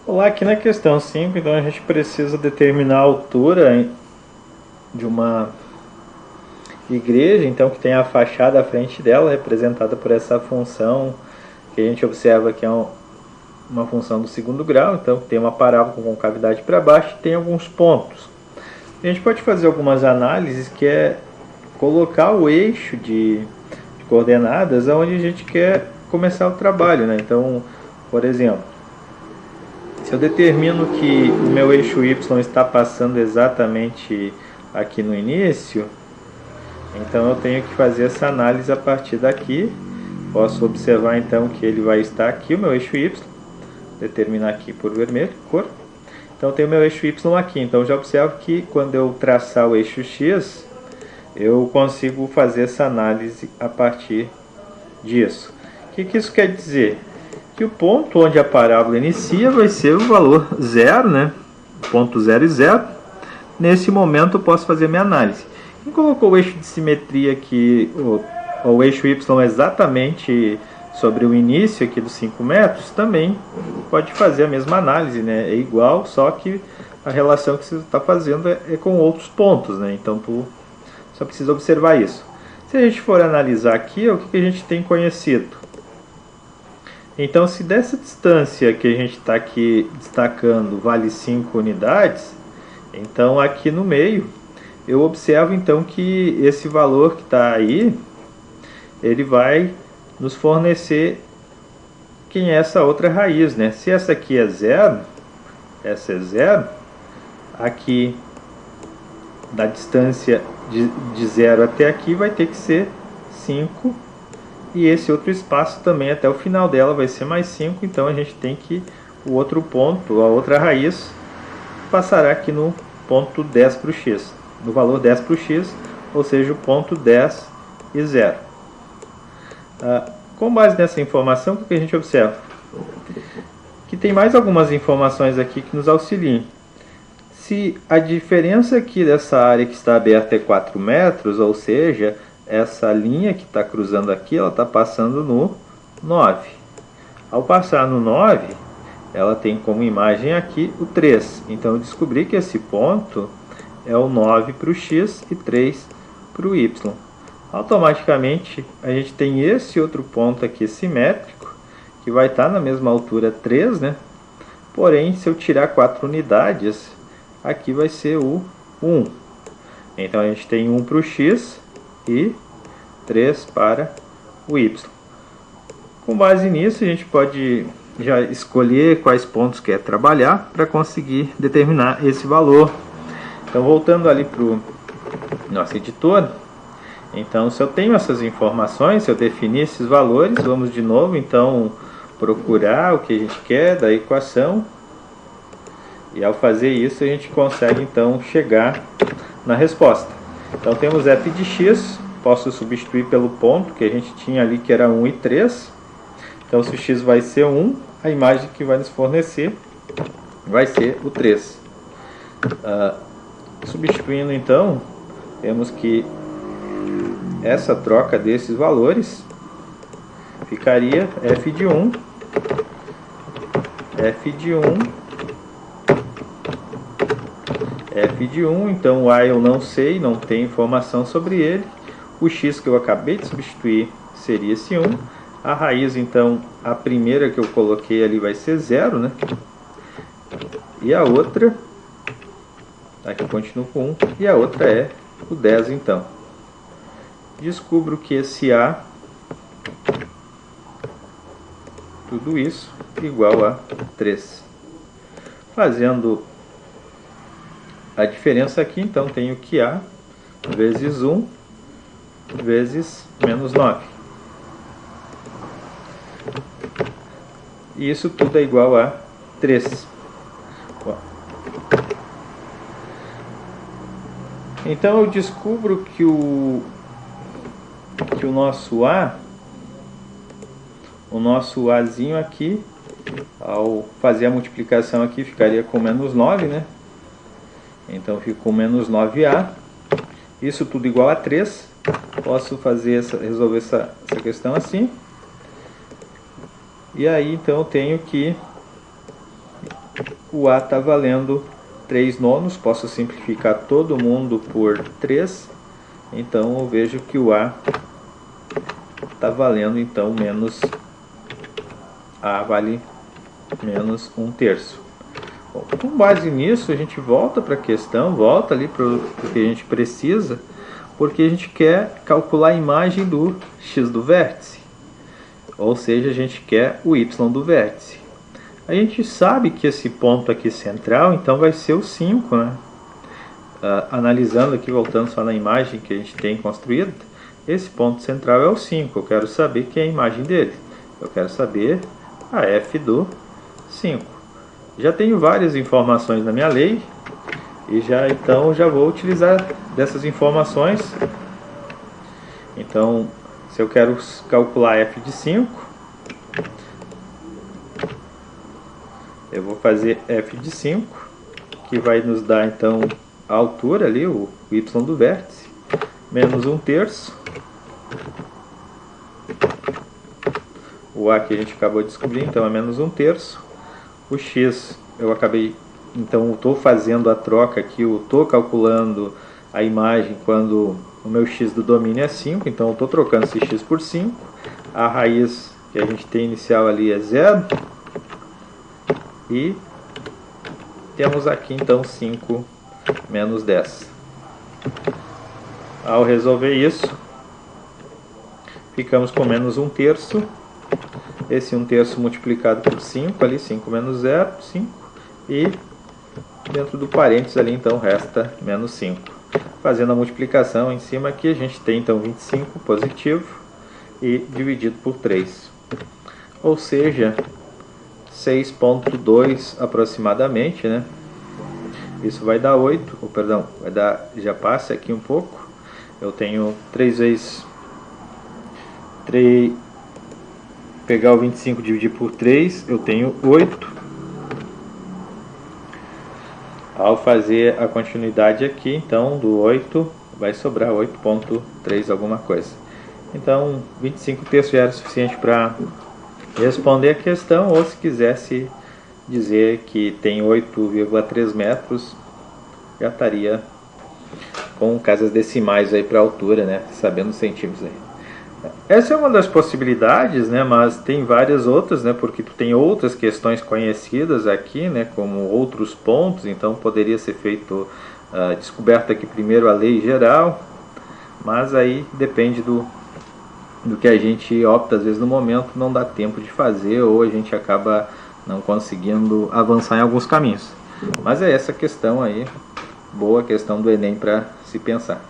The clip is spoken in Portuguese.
Olá, aqui na questão 5, então a gente precisa determinar a altura de uma igreja, então que tem a fachada à frente dela, representada por essa função que a gente observa que é uma função do segundo grau, então tem uma parábola com concavidade para baixo e tem alguns pontos. A gente pode fazer algumas análises que é colocar o eixo de coordenadas aonde a gente quer começar o trabalho, né? Então, por exemplo, se eu determino que o meu eixo Y está passando exatamente aqui no início, então eu tenho que fazer essa análise a partir daqui. Posso observar então que ele vai estar aqui, o meu eixo Y, determinar aqui por vermelho, cor. Então eu tenho o meu eixo Y aqui, então já observo que quando eu traçar o eixo X, eu consigo fazer essa análise a partir disso. O que isso quer dizer? Que o ponto onde a parábola inicia vai ser o valor 0, né? Ponto 0 e 0. Nesse momento eu posso fazer minha análise. Quem colocou o eixo de simetria aqui, o eixo Y exatamente sobre o início aqui dos 5 metros, também pode fazer a mesma análise, né? É igual, só que a relação que você está fazendo é com outros pontos, né? Então tu só precisa observar isso. Se a gente for analisar aqui, o que a gente tem conhecido? Então, se dessa distância que a gente está aqui destacando vale 5 unidades, então aqui no meio eu observo então que esse valor que está aí, ele vai nos fornecer quem é essa outra raiz, né? Se essa aqui é 0, essa é 0, aqui da distância de 0 até aqui vai ter que ser 5, e esse outro espaço também até o final dela vai ser mais 5, então a gente tem que o outro ponto, a outra raiz, passará aqui no ponto 10 para o x, no valor 10 para o x, ou seja, o ponto 10 e 0. Com base nessa informação, o que a gente observa? Que tem mais algumas informações aqui que nos auxiliam. Se a diferença aqui dessa área que está aberta é 4 metros, ou seja, essa linha que está cruzando aqui, ela está passando no 9. Ao passar no 9, ela tem como imagem aqui o 3. Então eu descobri que esse ponto é o 9 para o x e 3 para o y. Automaticamente a gente tem esse outro ponto aqui simétrico, que vai estar na mesma altura 3, né? Porém, se eu tirar 4 unidades, aqui vai ser o 1. Então a gente tem 1 para o x e 3 para o y. Com base nisso, a gente pode já escolher quais pontos quer trabalhar para conseguir determinar esse valor. Então, voltando ali para o nosso editor, então se eu tenho essas informações, se eu definir esses valores, vamos de novo então procurar o que a gente quer da equação, e ao fazer isso a gente consegue então chegar na resposta. Então temos f de x, posso substituir pelo ponto que a gente tinha ali que era 1 e 3. Então se o x vai ser 1, a imagem que vai nos fornecer vai ser o 3. Substituindo então, temos que essa troca desses valores ficaria f de 1, f de 1, f de 1, então o a eu não sei, não tem informação sobre ele. O x que eu acabei de substituir seria esse 1. A raiz, então, a primeira que eu coloquei ali vai ser 0, né? E a outra, aqui eu continuo com 1, e a outra é o 10, então. Descubro que esse a, tudo isso, igual a 3. Fazendo a diferença aqui, então, tenho que a vezes 1 vezes menos 9. E isso tudo é igual a 3. Bom. Então eu descubro que o nosso a, o nosso azinho aqui, ao fazer a multiplicação aqui, ficaria com menos 9, né? Então fico com menos 9a. Isso tudo igual a 3. Posso resolver essa questão assim. E aí então eu tenho que o A está valendo 3 nonos, posso simplificar todo mundo por 3, então eu vejo que o A está valendo então menos, A vale menos 1/3. Bom, com base nisso a gente volta para a questão, volta ali para o que a gente precisa, porque a gente quer calcular a imagem do x do vértice, ou seja, a gente quer o y do vértice. A gente sabe que esse ponto aqui central, então vai ser o 5, né? Analisando aqui, voltando só na imagem que a gente tem construída, esse ponto central é o 5. Eu quero saber que é a imagem dele. Eu quero saber a f do 5. Já tenho várias informações na minha lei, e então já vou utilizar dessas informações. Então, se eu quero calcular f de 5, eu vou fazer f de 5, que vai nos dar então a altura ali, o y do vértice, menos 1/3. O a que a gente acabou de descobrir, então é menos 1/3. O x, eu acabei, então estou fazendo a troca aqui, eu estou calculando a imagem quando o meu x do domínio é 5, então eu estou trocando esse x por 5. A raiz que a gente tem inicial ali é 0. E temos aqui então 5 menos 10. Ao resolver isso, ficamos com menos 1/3. Esse 1/3 multiplicado por 5, ali 5 menos 0, 5. E dentro do parênteses ali então resta menos 5. Fazendo a multiplicação em cima aqui, a gente tem então 25 positivo e dividido por 3. Ou seja, 6,2 aproximadamente, né? Isso vai dar 8, ou perdão, vai dar, já passa aqui um pouco. Eu tenho 3 vezes 3, pegar o 25 e dividir por 3, eu tenho 8. Ao fazer a continuidade aqui, então do 8 vai sobrar 8,3 alguma coisa. Então 25/3 já era suficiente para responder a questão, ou se quisesse dizer que tem 8,3 metros, já estaria com casas decimais aí para a altura, né? Sabendo centímetros aí. Essa é uma das possibilidades, né? Mas tem várias outras, né? Porque tu tem outras questões conhecidas aqui, né? Como outros pontos, então poderia ser feito descoberta aqui primeiro a lei geral, mas aí depende do que a gente opta, às vezes no momento não dá tempo de fazer, ou a gente acaba não conseguindo avançar em alguns caminhos. Mas é essa questão aí, boa questão do Enem para se pensar.